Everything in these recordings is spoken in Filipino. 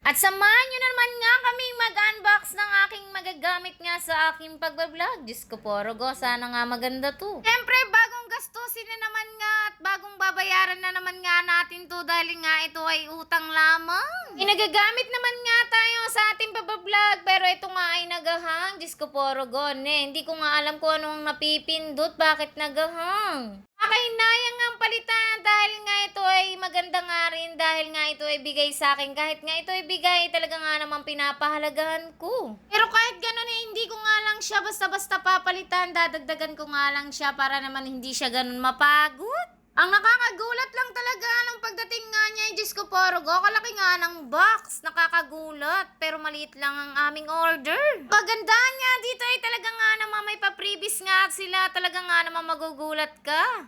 At samahan nyo naman nga kaming mag-unbox ng aking magagamit nga sa aking pagbablog. Diyos ko po, Rogo, sana nga maganda to. Siyempre, bagong gastusin na naman nga at bagong babayaran na naman nga natin to dahil nga ito ay utang lamang. Nagagamit naman nga tayo sa ating pagbablog pero ito nga ay nagahang. Diyos ko po, Rogo, hindi ko nga alam kung anong napipindot, bakit nagahang. Nakahinayang ang palitan dahil nga ito ay maganda nga rin dahil nga ito ay bigay sa akin. Kahit nga ito ay bigay, talaga nga naman pinapahalagahan ko. Pero kahit ganun hindi ko nga lang siya basta-basta papalitan. Dadagdagan ko nga lang siya para naman hindi siya ganun mapagod. Ang nakakagulat lang talaga nung pagdating nga niya, Diyos ko po, Rogo, kalaki nga ng box. Nakakagulat, pero maliit lang ang aming order. Pagandahan nga dito ay talaga nga naman may pa-previous nga at sila talaga nga naman magugulat ka.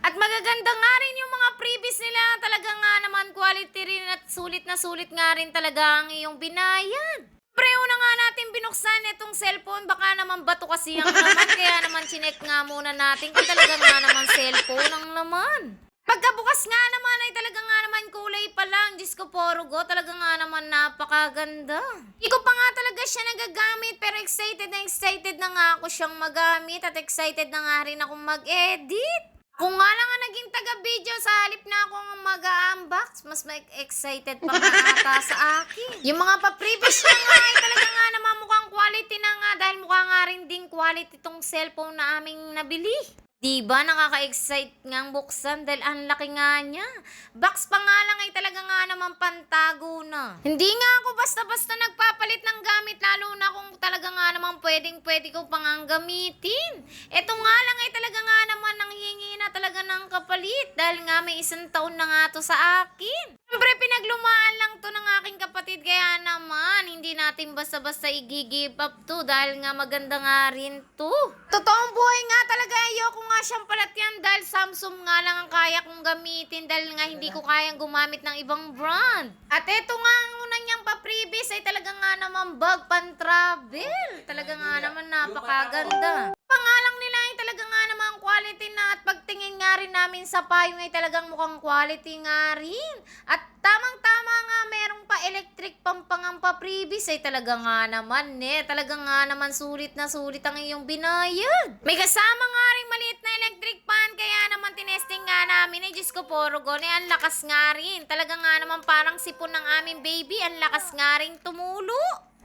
At magaganda nga rin yung mga previous nila, talaga nga naman quality rin at sulit na sulit nga rin talaga ang iyong binayad. Pre, una nga natin binuksan itong cellphone, baka naman bato kasi ang laman, kaya naman chinek nga muna natin kung talaga nga naman cellphone ang laman. Pagkabukas nga naman ay talaga nga naman kulay pa lang, Diyos ko po, Rogo, talaga nga naman napakaganda. Hindi ko pa nga talaga siya nagagamit pero excited na nga ako siyang magamit at excited na nga rin akong mag-edit. Kung nga lang ang naging taga-video sa halip na akong mag-unbox, mas excited pa nga ata sa akin. Yung mga pa-previous na nga ay talaga nga naman mukhang quality na nga dahil mukha nga rin ding quality tong cellphone na aming nabili. Diba nakaka-excite ngang buksan dahil ang laki nga niya. Box pa nga lang ay talaga nga naman pantago na. Hindi nga ako basta-basta nagpapalit ng gamit lalo na kung talaga nga naman pwede ko pang gamitin. Ito nga lang ay talaga nga naman nanghihingi na talaga ng kapalit dahil nga may 1 taon na nga to sa akin. Siyempre pinaglumaan lang to ng aking kapatid kaya naman hindi natin basta-basta i-give up to dahil nga maganda nga rin to. Totoong buhay nga talaga ayoko nga siyang palatyan dahil Samsung nga lang ang kaya kong gamitin dahil nga hindi ko kayang gumamit ng ibang brand. At eto nga ang unang niyang pa-previous ay talaga nga naman bag pan-travel. Talaga nga naman napakaganda. Pangalang nila ay talaga nga naman quality na at pagtingin nga rin namin sa payong ay talagang mukhang quality nga rin. At tamang-tama nga merong pa electric pampangang pa-previous ay talaga nga naman talaga nga naman sulit na sulit ang iyong binayad. May kasama nga rin maliit na electric pan kaya naman tinesting nga namin ay Diyos ko po, Rogo, ang lakas nga rin. Talaga nga naman parang sipon ng aming baby, ang lakas nga rin tumulo.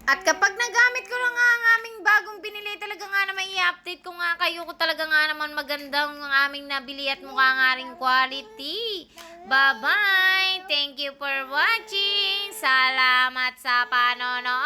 At kapag nagamit ko na nga ang aming bagong binili, talaga nga naman i-update ko nga kayo kung talaga nga naman maganda ang aming nabili at mukha nga rin quality. Bye-bye! Thank you for watching! Salamat sa panonood!